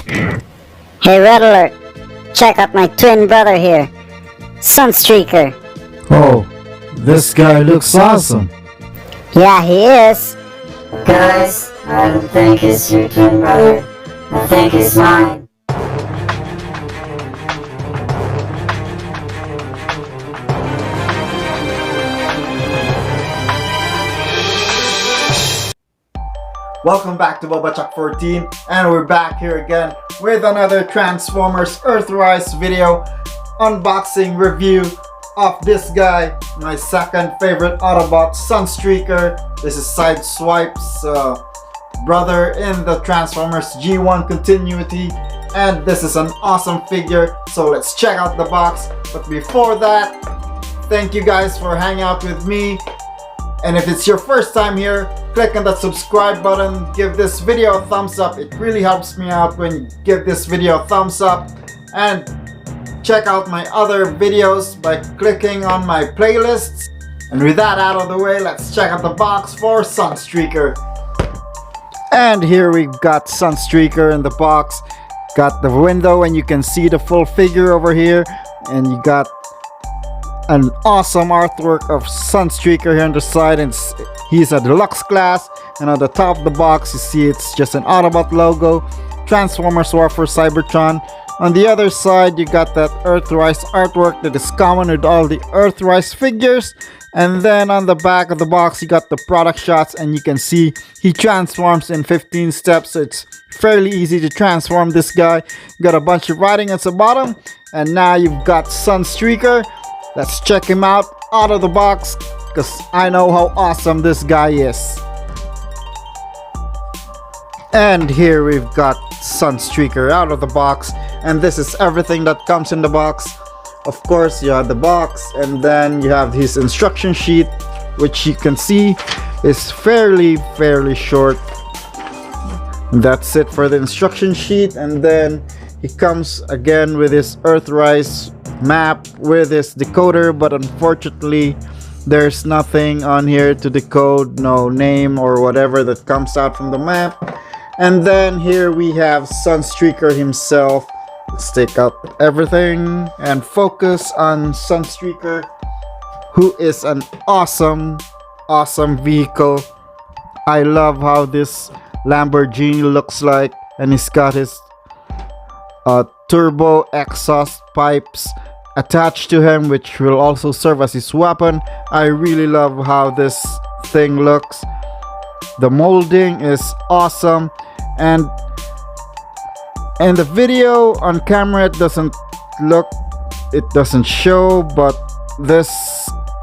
Hey Red Alert, check out my twin brother here, SUNSTREAKER. Oh, this guy looks awesome. Yeah, he is. Guys, I don't think he's your twin brother. I think he's mine. Welcome back to Chuck14, and we're back here again with another Transformers Earthrise video unboxing review of this guy, my second favorite Autobot, SUNSTREAKER. This is Sideswipe's brother in the Transformers G1 continuity, and this is an awesome figure, so let's check out the box. But before that, thank you guys for hanging out with me. And if it's your first time here, click on that subscribe button, give this video a thumbs up. It really helps me out when you give this video a thumbs up. And check out my other videos by clicking on my playlists. And with that out of the way, let's check out the box for SUNSTREAKER. And here we've got SUNSTREAKER in the box. Got the window and you can see the full figure over here. And you got an awesome artwork of SUNSTREAKER here on the side, and he's a deluxe class. And on the top of the box you see it's just an Autobot logo, Transformers War for Cybertron. On the other side you got that Earthrise artwork that is common with all the Earthrise figures. And then on the back of the box you got the product shots, and you can see he transforms in 15 steps, so it's fairly easy to transform this guy. You got a bunch of writing at the bottom, and now you've got SUNSTREAKER. Let's check him out of the box, because I know how awesome this guy is. And here we've got SUNSTREAKER out of the box, and this is everything that comes in the box. Of course, you have the box, and then you have his instruction sheet, which you can see is fairly short. And that's it for the instruction sheet. And then he comes again with his Earthrise map with his decoder, but unfortunately there's nothing on here to decode, no name or whatever that comes out from the map. And then here we have SUNSTREAKER himself. Let's take out everything and focus on SUNSTREAKER, who is an awesome vehicle. I love how this Lamborghini looks like, and he's got his turbo exhaust pipes attached to him, which will also serve as his weapon. I really love how this thing looks. The molding is awesome, and in the video on camera it doesn't show, but this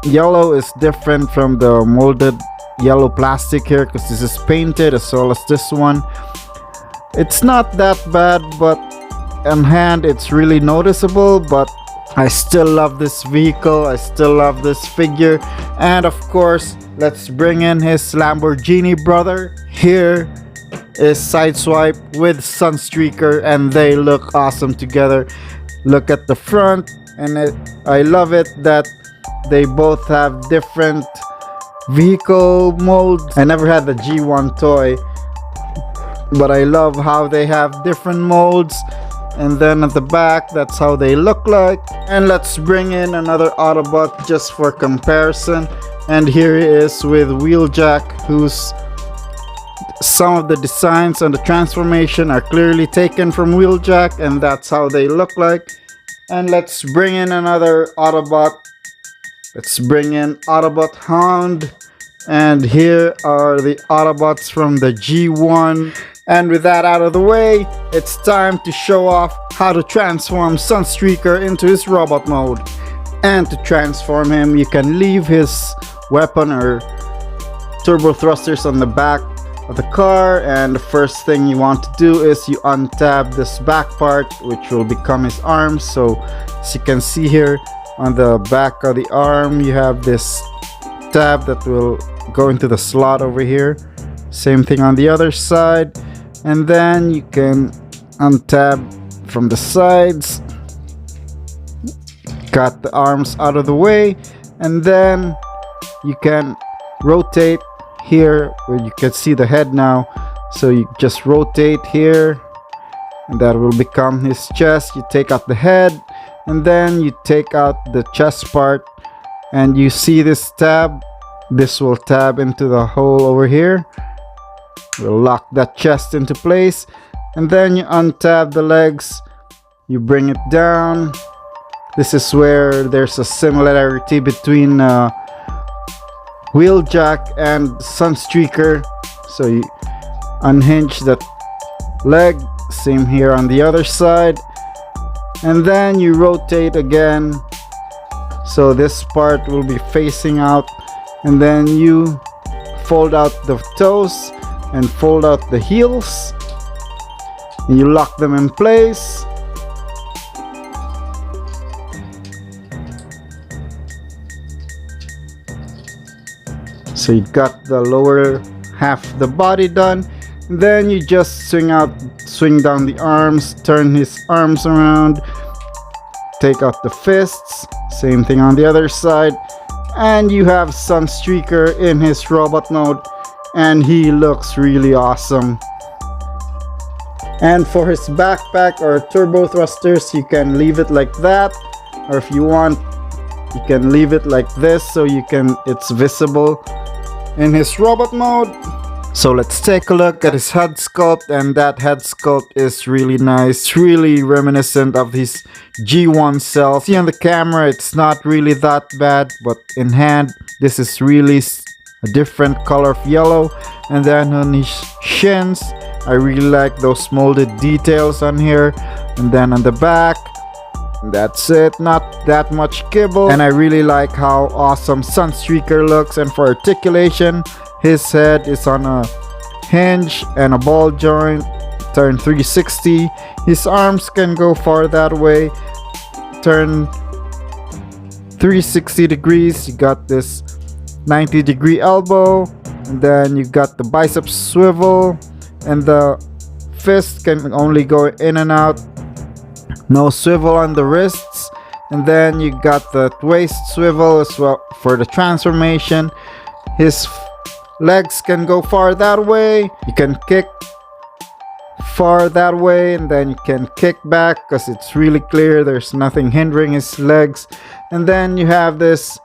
yellow is different from the molded yellow plastic here, because this is painted as well as this one. It's not that bad, but on hand it's really noticeable. But I still love this vehicle, I still love this figure. And of course, let's bring in his Lamborghini brother. Here is Sideswipe with SUNSTREAKER, and they look awesome together. Look at the front, and I love it that they both have different vehicle molds. I never had the G1 toy, but I love how they have different molds. And then at the back, that's how they look like. And let's bring in another Autobot just for comparison. And here he is with Wheeljack, who's some of the designs on the transformation are clearly taken from Wheeljack, and that's how they look like. And let's bring in another Autobot. Let's bring in Autobot Hound. And here are the Autobots from the G1. And with that out of the way, it's time to show off how to transform SUNSTREAKER into his robot mode. And to transform him, you can leave his weapon or turbo thrusters on the back of the car, and the first thing you want to do is you untab this back part, which will become his arms. So as you can see here on the back of the arm, you have this tab that will go into the slot over here. Same thing on the other side. And then you can untab from the sides. Got the arms out of the way, and then you can rotate here where you can see the head now. So you just rotate here and that will become his chest. You take out the head, and then you take out the chest part, and you see this tab. This will tab into the hole over here. We'll lock that chest into place, and then you untab the legs. You bring it down. This is where there's a similarity between Wheeljack and Sunstreaker. So you unhinge that leg, same here on the other side, and then you rotate again, so this part will be facing out, and then you fold out the toes and fold out the heels, and you lock them in place. So you got the lower half of the body done. Then you just swing down the arms, turn his arms around, take out the fists, same thing on the other side, and you have Sunstreaker in his robot mode, and he looks really awesome. And for his backpack or turbo thrusters, you can leave it like that, or if you want, you can leave it like this so it's visible in his robot mode. So let's take a look at his head sculpt, and that head sculpt is really nice, really reminiscent of his G1 self. See on the camera it's not really that bad, but in hand this is really a different color of yellow. And then on his shins, I really like those molded details on here. And then on the back, that's it, not that much kibble. And I really like how awesome Sunstreaker looks. And for articulation, his head is on a hinge and a ball joint, turn 360. His arms can go far that way, turn 360 degrees. You got this 90-degree elbow, and then you got the bicep swivel, and the fist can only go in and out, no swivel on the wrists. And then you got the waist swivel as well for the transformation. His legs can go far that way. You can kick far that way, and then you can kick back because it's really clear there's nothing hindering his legs. And then you have this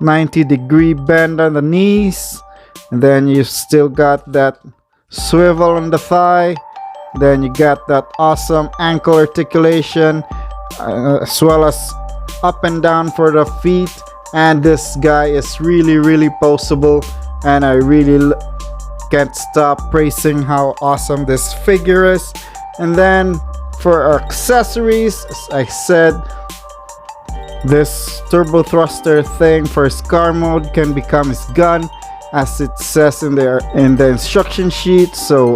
90-degree bend on the knees, and then you still got that swivel on the thigh. Then you got that awesome ankle articulation, as well as up and down for the feet. And this guy is really poseable, and I really can't stop praising how awesome this figure is. And then for accessories, as I said, this turbo thruster thing for his car mode can become his gun, as it says in the instruction sheet. So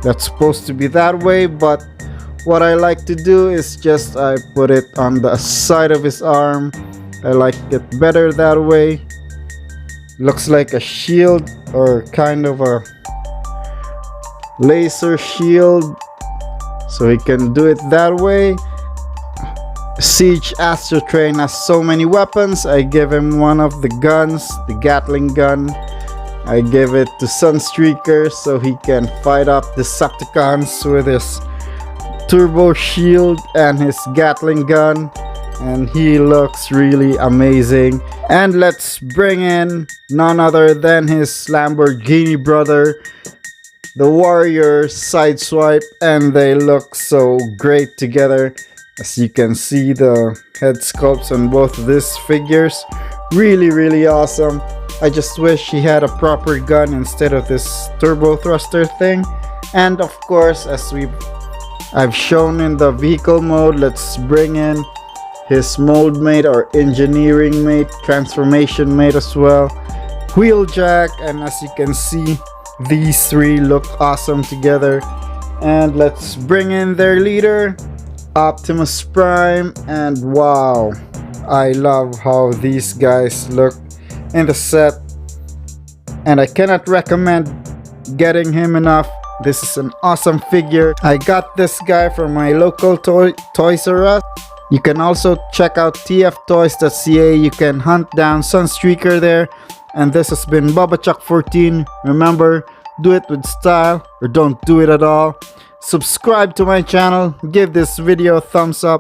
that's supposed to be that way, but what I like to do is just I put it on the side of his arm. I like it better that way. Looks like a shield, or kind of a laser shield, so he can do it that way. Siege Astro Train has so many weapons. I give him one of the guns, the Gatling gun. I give it to Sunstreaker so he can fight up the Decepticons with his turbo shield and his Gatling gun, and he looks really amazing. And let's bring in none other than his Lamborghini brother, the Warrior Sideswipe, and they look so great together. As you can see, the head sculpts on both of these figures, really awesome. I just wish he had a proper gun instead of this turbo thruster thing. And of course, as I've shown in the vehicle mode, let's bring in his mold mate or engineering mate, transformation mate as well, Wheeljack. And as you can see, these three look awesome together. And let's bring in their leader, Optimus Prime. And wow, I love how these guys look in the set, and I cannot recommend getting him enough. This is an awesome figure. I got this guy from my local Toys R Us. You can also check out TFTOYS.CA. You can hunt down Sunstreaker there. And this has been BabaChuck14. Remember, Do it with style or don't do it at all. Subscribe to my channel, give this video a thumbs up.